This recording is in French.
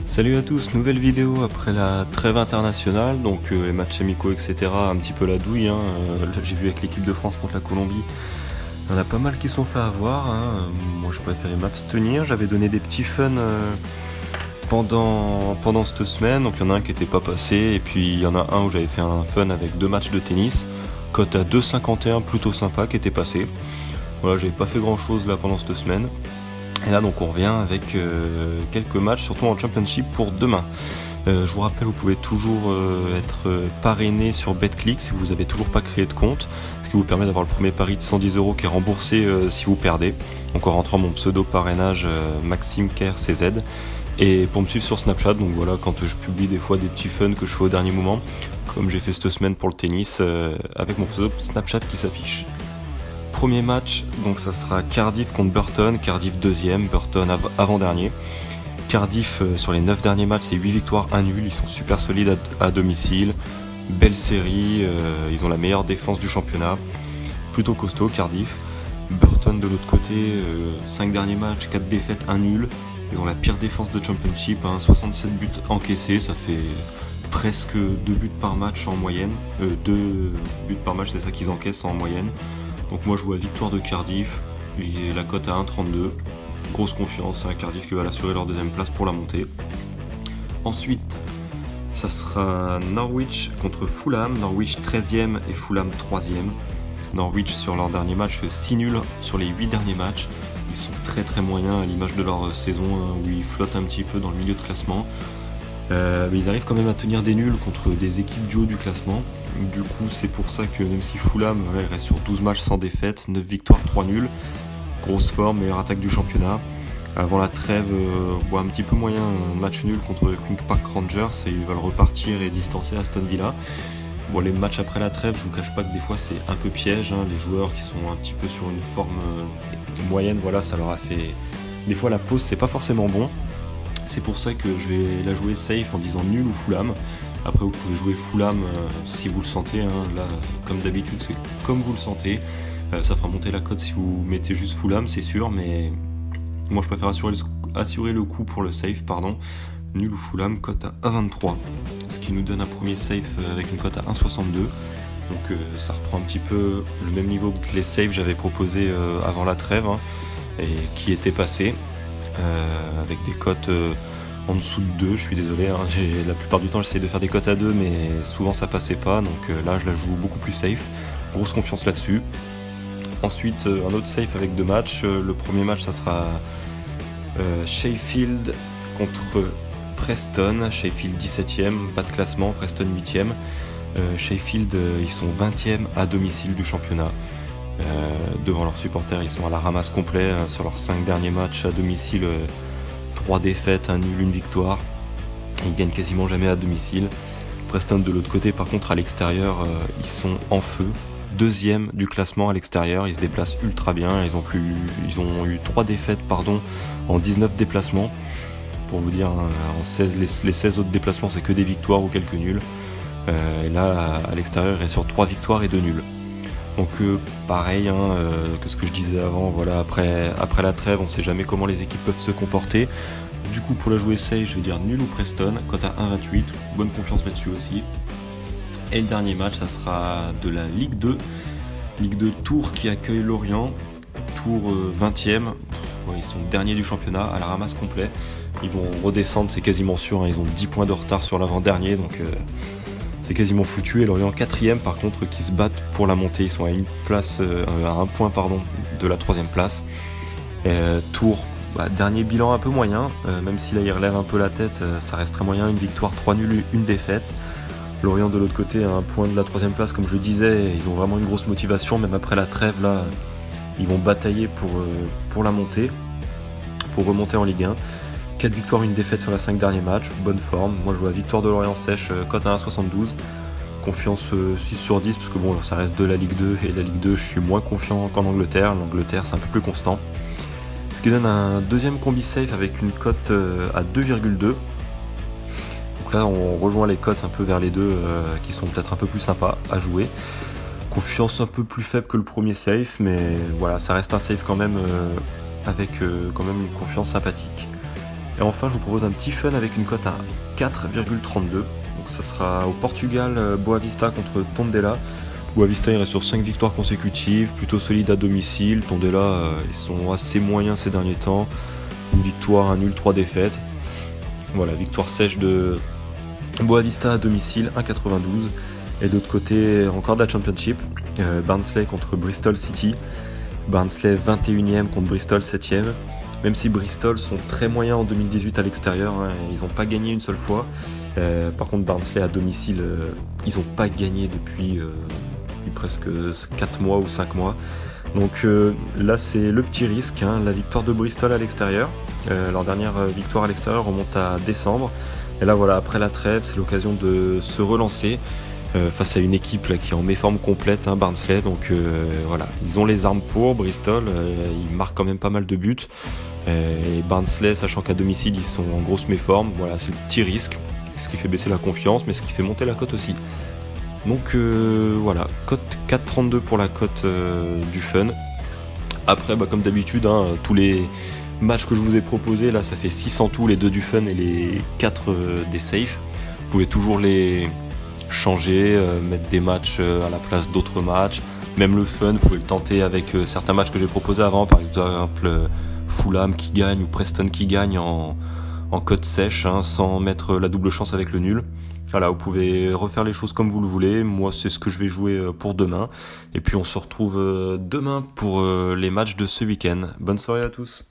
Salut à tous, nouvelle vidéo après la trêve internationale, donc les matchs amicaux etc, un petit peu la douille, là, j'ai vu avec l'équipe de France contre la Colombie, il y en a pas mal qui sont fait avoir, moi je préférais m'abstenir, j'avais donné des petits fun pendant cette semaine, donc il y en a un qui était pas passé, et puis il y en a un où j'avais fait un fun avec 2 matchs de tennis, cote à 2,51 plutôt sympa qui était passé, voilà j'avais pas fait grand chose là pendant cette semaine. Et là donc on revient avec quelques matchs, surtout en Championship pour demain. Je vous rappelle, vous pouvez toujours être parrainé sur BetClick si vous n'avez toujours pas créé de compte, ce qui vous permet d'avoir le premier pari de 110€ qui est remboursé si vous perdez. Donc en rentrant mon pseudo parrainage MaximeKRCZ. Et pour me suivre sur Snapchat, donc voilà, quand je publie des fois des petits fun que je fais au dernier moment, comme j'ai fait cette semaine pour le tennis, avec mon pseudo Snapchat qui s'affiche. Premier match, donc ça sera Cardiff contre Burton, Cardiff deuxième, Burton avant-dernier. Cardiff sur les 9 derniers matchs, c'est 8 victoires, 1 nul, ils sont super solides à domicile, belle série, ils ont la meilleure défense du championnat, plutôt costaud Cardiff. Burton de l'autre côté, 5 derniers matchs, 4 défaites, 1 nul, ils ont la pire défense de Championship, 67 buts encaissés, ça fait presque 2 buts par match en moyenne, 2 buts par match c'est ça qu'ils encaissent en moyenne. Donc moi je vois victoire de Cardiff, et la cote à 1,32, grosse confiance, Cardiff qui va l'assurer leur deuxième place pour la montée. Ensuite, ça sera Norwich contre Fulham, Norwich 13e et Fulham 3e. Norwich sur leur dernier match fait 6 nuls sur les 8 derniers matchs, ils sont très très moyens à l'image de leur saison où ils flottent un petit peu dans le milieu de classement. Mais ils arrivent quand même à tenir des nuls contre des équipes du haut du classement. Du coup c'est pour ça que même si Fulham reste sur 12 matchs sans défaite, 9 victoires, 3 nuls, grosse forme, meilleure attaque du championnat. Avant la trêve, un petit peu moyen, un match nul contre Queen's Park Rangers et ils veulent repartir et distancer Aston Villa. Bon, les matchs après la trêve, je vous cache pas que des fois c'est un peu piège, les joueurs qui sont un petit peu sur une forme moyenne, voilà, ça leur a fait... Des fois la pause c'est pas forcément bon. C'est pour ça que je vais la jouer safe en disant nul ou Fulham. Après vous pouvez jouer Fulham si vous le sentez, là comme d'habitude c'est comme vous le sentez. Ça fera monter la cote si vous mettez juste Fulham c'est sûr, mais moi je préfère assurer le coup pour le safe, nul ou Fulham, cote à 1,23. Ce qui nous donne un premier safe avec une cote à 1,62. Donc ça reprend un petit peu le même niveau que les safes que j'avais proposé avant la trêve et qui étaient passés. Avec des cotes en dessous de 2, je suis désolé, la plupart du temps j'essaie de faire des cotes à 2 mais souvent ça passait pas, donc là je la joue beaucoup plus safe, grosse confiance là-dessus. Ensuite un autre safe avec 2 matchs, le premier match ça sera Sheffield contre Preston, Sheffield 17ème, pas de classement, Preston 8ème. Sheffield ils sont 20ème à domicile du championnat. Devant leurs supporters, ils sont à la ramasse complet sur leurs 5 derniers matchs à domicile, 3 défaites, 1 nul, 1 victoire. Ils gagnent quasiment jamais à domicile. Preston de l'autre côté, par contre, à l'extérieur, ils sont en feu. 2e du classement à l'extérieur, ils se déplacent ultra bien. Ils ont eu 3 défaites en 19 déplacements. Pour vous dire, les 16 autres déplacements, c'est que des victoires ou quelques nuls. Et là, à l'extérieur, il est sur 3 victoires et 2 nuls. Donc pareil que ce que je disais avant, voilà, après la trêve, on sait jamais comment les équipes peuvent se comporter. Du coup pour la jouer safe, je vais dire nul ou Preston, cote à 1,28, bonne confiance là-dessus aussi. Et le dernier match, ça sera de la Ligue 2. Ligue 2 Tours qui accueille Lorient. Tours 20ème, ils sont derniers du championnat, à la ramasse complet. Ils vont redescendre, c'est quasiment sûr, ils ont 10 points de retard sur l'avant-dernier, donc... c'est quasiment foutu. Et Lorient 4ème par contre qui se battent pour la montée, ils sont à un point de la 3ème place. Tours, dernier bilan un peu moyen, même si là ils relèvent un peu la tête, ça reste très moyen, une victoire, 3 nuls, une défaite. Lorient de l'autre côté à un point de la 3ème place, comme je le disais, ils ont vraiment une grosse motivation, même après la trêve là, ils vont batailler pour la montée, pour remonter en Ligue 1. 4 victoires, 1 défaite sur les 5 derniers matchs, bonne forme. Moi je vois victoire de Lorient sèche, cote à 1,72. Confiance 6 sur 10 parce que bon ça reste de la Ligue 2 et la Ligue 2 je suis moins confiant qu'en Angleterre. L'Angleterre c'est un peu plus constant. Ce qui donne un deuxième combi safe avec une cote à 2,2. Donc là on rejoint les cotes un peu vers les deux qui sont peut-être un peu plus sympas à jouer. Confiance un peu plus faible que le premier safe, mais voilà ça reste un safe quand même avec quand même une confiance sympathique. Et enfin, je vous propose un petit fun avec une cote à 4,32. Donc ça sera au Portugal, Boavista contre Tondela. Boavista il reste sur 5 victoires consécutives, plutôt solide à domicile. Tondela, ils sont assez moyens ces derniers temps. Une victoire, un nul, 3 défaites. Voilà, victoire sèche de Boavista à domicile, 1,92. Et de l'autre côté, encore de la Championship, Barnsley contre Bristol City. Barnsley 21e contre Bristol 7e. Même si Bristol sont très moyens en 2018 à l'extérieur, hein, ils n'ont pas gagné une seule fois. Par contre, Barnsley à domicile, ils n'ont pas gagné depuis presque 4 mois ou 5 mois. Donc là, c'est le petit risque, hein, la victoire de Bristol à l'extérieur. Leur dernière victoire à l'extérieur remonte à décembre. Et là, voilà, après la trêve, c'est l'occasion de se relancer face à une équipe là, qui est en méforme complète, hein, Barnsley. Donc voilà, ils ont les armes pour Bristol. Ils marquent quand même pas mal de buts. Et Barnsley, sachant qu'à domicile, ils sont en grosse méforme. Voilà, c'est le petit risque. Ce qui fait baisser la confiance, mais ce qui fait monter la cote aussi. Donc voilà, cote 4,32 pour la cote du fun. Après, comme d'habitude, hein, tous les matchs que je vous ai proposés, là ça fait 6 en tout, les 2 du fun et les 4 des safe. Vous pouvez toujours les changer, mettre des matchs à la place d'autres matchs. Même le fun, vous pouvez le tenter avec certains matchs que j'ai proposés avant, par exemple Fulham qui gagne ou Preston qui gagne en cote sèche, hein, sans mettre la double chance avec le nul. Voilà, vous pouvez refaire les choses comme vous le voulez. Moi, c'est ce que je vais jouer pour demain. Et puis, on se retrouve demain pour les matchs de ce week-end. Bonne soirée à tous.